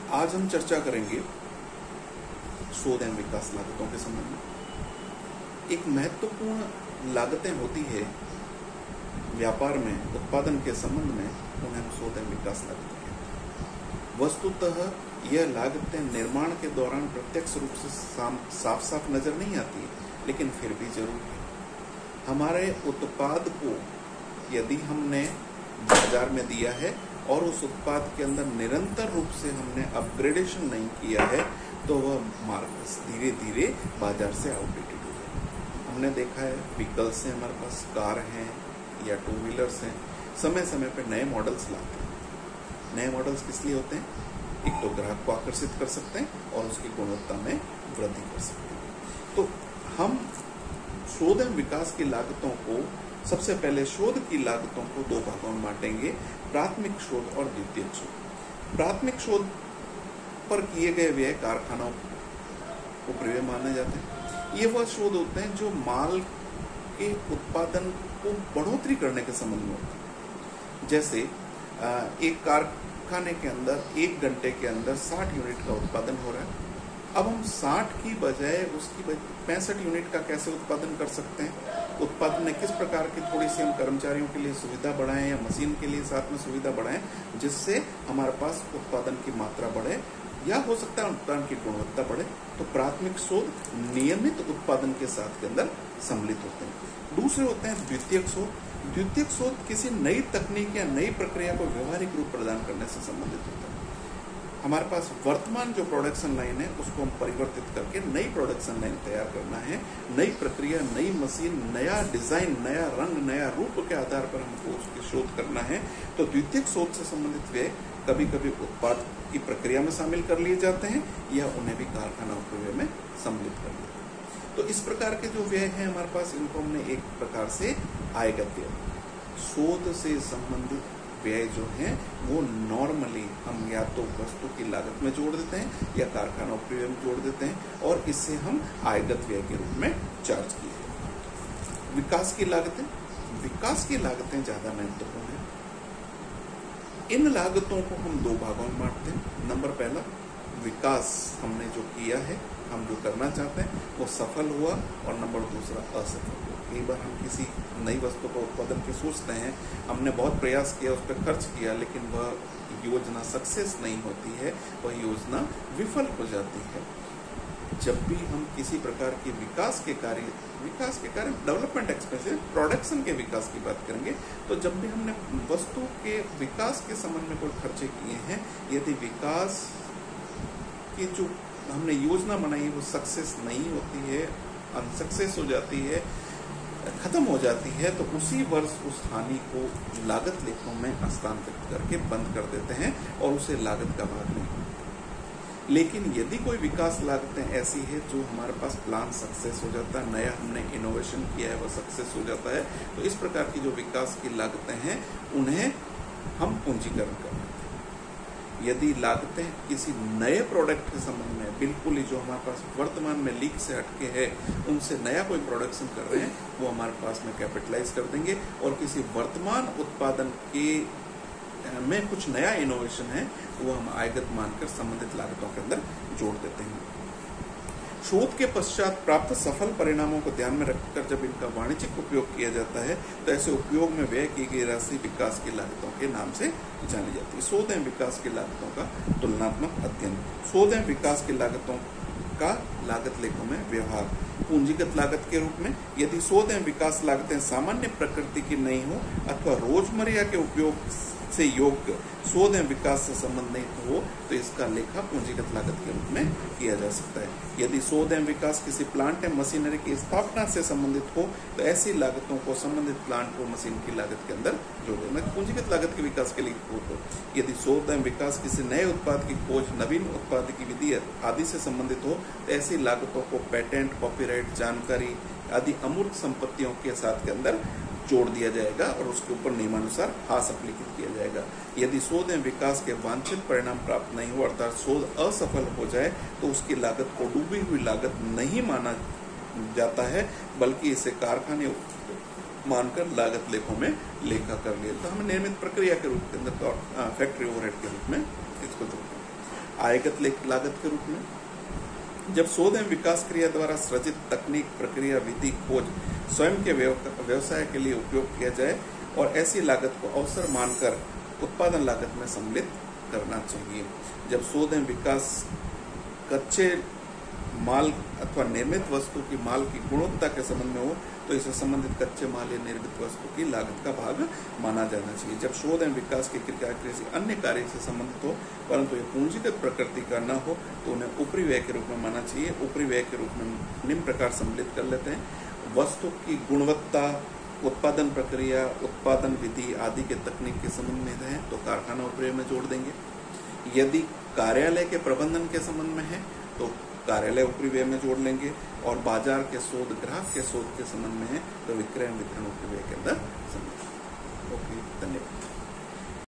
आज हम चर्चा करेंगे शोध एवं विकास लागतों के संबंध में। एक महत्वपूर्ण लागतें होती है व्यापार में, उत्पादन के संबंध में, उन्हें हम शोध एवं विकास लागतें कहते हैं। वस्तुतः यह लागतें निर्माण के दौरान प्रत्यक्ष रूप से साफ साफ नजर नहीं आती है, लेकिन फिर भी जरूर है। हमारे उत्पाद को यदि हमने बाजार में दिया है और उस उत्पाद के अंदर निरंतर रूप से हमने अपग्रेडेशन नहीं किया है, तो वह मार्केट धीरे धीरे बाजार से आउटडेटेड हो जाएगा। हमने देखा है व्हीकल्स हैं, हमारे पास कार हैं या टू व्हीलर्स हैं, समय समय पर नए मॉडल्स लाते हैं। नए मॉडल्स किस लिए होते हैं? एक तो ग्राहक को आकर्षित कर सकते हैं और उसकी गुणवत्ता में वृद्धि कर सकते हैं। तो हम शोध एवं विकास की लागतों को, सबसे पहले शोध की लागतों को दो भागों में बांटेंगे, प्राथमिक शोध और द्वितीयक शोध। प्राथमिक शोध पर किए गए व्यय कारखानों को उपरिव्यय माने जाते हैं। ये वह शोध होते हैं जो माल के उत्पादन को बढ़ोतरी करने के संबंध में होते हैं। जैसे एक कारखाने के अंदर 1 घंटे के अंदर 60 यूनिट का उत्पादन हो रहा है। अब हम 60 की बजाय उसकी 65 यूनिट का कैसे उत्पादन कर सकते हैं? उत्पादन में किस प्रकार की थोड़ी सी हम कर्मचारियों के लिए सुविधा बढ़ाएं या मशीन के लिए साथ में सुविधा बढ़ाएं, जिससे हमारे पास उत्पादन की मात्रा बढ़े या हो सकता है उत्पादन की गुणवत्ता बढ़े। तो प्राथमिक शोध नियमित उत्पादन के साथ के अंदर सम्मिलित होते हैं। दूसरे होते हैं द्वितीयक शोध। द्वितीयक शोध किसी नई तकनीक या नई प्रक्रिया को व्यवहारिक रूप प्रदान करने से संबंधित होता है। हमारे पास वर्तमान जो प्रोडक्शन लाइन है उसको हम परिवर्तित करके नई प्रोडक्शन लाइन तैयार करना है। नई प्रक्रिया, नई मशीन, नया डिजाइन, नया रंग, नया रूप के आधार पर हमको उसकी शोध करना है। तो द्वितीयक शोध से संबंधित व्यय कभी कभी उत्पाद की प्रक्रिया में शामिल कर लिए जाते हैं या उन्हें भी कारखाना उपरिव्यय में सम्मिलित कर लिया जाता है। तो इस प्रकार के जो व्यय हैं हमारे पास, इनको हमने एक प्रकार से आयगत व्यय, शोध से संबंधित व्यय जो हैं वो नॉर्मली हम या तो वस्तु की लागत में जोड़ देते हैं या कारखाना उपरिव्यय में जोड़ देते हैं और इससे हम आयगत व्यय के रूप में चार्ज किए हैं। विकास की लागतें, विकास की लागतें ज्यादा महत्वपूर्ण है। इन लागतों को हम दो भागों में बांटते हैं। नंबर पहला, विकास हमने जो किया है, हम जो करना चाहते हैं वो सफल हुआ, और नंबर दूसरा असफल हुआ। कई बार हम किसी नई वस्तु का उत्पादन की सोचते हैं, हमने बहुत प्रयास किया, उस पर खर्च किया, लेकिन वह योजना सक्सेस नहीं होती है, वह योजना विफल हो जाती है। जब भी हम किसी प्रकार की विकास के कार्य डेवलपमेंट एक्सपेंसेस, प्रोडक्शन के विकास की बात करेंगे, तो जब भी हमने वस्तु के विकास के संबंध में कोई खर्चे किए हैं, यदि विकास की जो हमने योजना बनाई वो सक्सेस नहीं होती है, अनसक्सेस हो जाती है, खत्म हो जाती है, तो उसी वर्ष उस हानि को लागत लेखों में हस्तांतरित करके बंद कर देते हैं और उसे लागत का भाग नहीं होता। लेकिन यदि कोई विकास लागतें ऐसी है जो हमारे पास प्लान सक्सेस हो जाता है, नया हमने इनोवेशन किया है वो सक्सेस हो जाता है, तो इस प्रकार की जो विकास की लागतें हैं उन्हें हम पूंजीकरण करते हैं। यदि लागतें किसी नए प्रोडक्ट के संबंध में, बिल्कुल ही जो हमारे पास वर्तमान में लीक से हटके है, उनसे नया कोई प्रोडक्शन कर रहे हैं, वो हमारे पास में कैपिटलाइज कर देंगे, और किसी वर्तमान उत्पादन के में कुछ नया इनोवेशन है वो हम आयगत मानकर संबंधित लागतों के अंदर जोड़ देते हैं। शोध के पश्चात प्राप्त सफल परिणामों को ध्यान में रखकर जब इनका वाणिज्यिक उपयोग किया जाता है, तो ऐसे उपयोग में व्यय की गई राशि विकास की लागतों के नाम से जानी जाती है। शोध एवं विकास की लागतों का तुलनात्मक अध्ययन। शोध एवं विकास की लागतों का लागत लेखों में व्यवहार पूंजीगत लागत के रूप में। यदि शोध एवं विकास लागतें सामान्य प्रकृति की नहीं हो अथवा रोजमर्रा के उपयोग से योग्य शोध एवं विकास से संबंधित हो, तो इसका लेखा पूंजीगत लागत के रूप में किया जा सकता है। यदि शोध एवं विकास किसी प्लांट एवं मशीनरी की स्थापना से संबंधित हो, तो ऐसी लागतों को संबंधित प्लांट और मशीन की लागत के अंदर जोड़ देना। पूंजीगत लागत के विकास के लिए हो। यदि शोध एवं विकास किसी नए उत्पाद की खोज, नवीन उत्पाद की विधि आदि से संबंधित हो, तो ऐसी लागतों को पेटेंट, कॉपीराइट, जानकारी आदि अमूर्त संपत्तियों के साथ के अंदर जोड़ दिया जाएगा और उसके ऊपर नियमानुसार हास अप्लिकेट किया जाएगा। यदि शोध एवं विकास के वांछित परिणाम प्राप्त नहीं हो, अर्थात शोध असफल हो जाए, तो उसकी लागत को डूबी हुई लागत नहीं माना जाता है, बल्कि इसे कारखाने मानकर लागत लेखों में लेखा कर लिया। तो हम नियमित प्रक्रिया के रूप के अंदर फैक्ट्री ओवरहेड के रूप में इसको जोड़ते हैं। आयगत लागत के रूप में। जब शोध एवं विकास क्रिया द्वारा सृजित तकनीक, प्रक्रिया, विधि, खोज स्वयं के व्यवसाय के लिए उपयोग किया जाए और ऐसी लागत को अवसर मानकर उत्पादन लागत में सम्मिलित करना चाहिए। जब शोध एवं विकास कच्चे माल अथवा निर्मित वस्तु की माल की गुणवत्ता के संबंध में हो तो इसे संबंधित कच्चे माल या निर्मित वस्तु की लागत का भाग माना जाना चाहिए। जब शोध एवं विकास की क्रिया किसी अन्य कार्य से संबंधित हो परंतु ये पूंजीगत प्रकृति का न हो तो उन्हें ऊपरी व्यय के रूप में माना चाहिए। ऊपरी व्यय के रूप में निम्न प्रकार सम्मिलित कर लेते हैं। वस्तु की गुणवत्ता, उत्पादन प्रक्रिया, उत्पादन विधि आदि के तकनीक के संबंध में है तो कारखाना उपरि में जोड़ देंगे। यदि कार्यालय के प्रबंधन के संबंध में है तो कार्यालय उपरि व्यय में जोड़ लेंगे और बाजार के शोध, ग्राहक के शोध के संबंध में है तो विक्रय वितरण उपरि व्यय के अंदर सम्मिलित। ओके, धन्यवाद।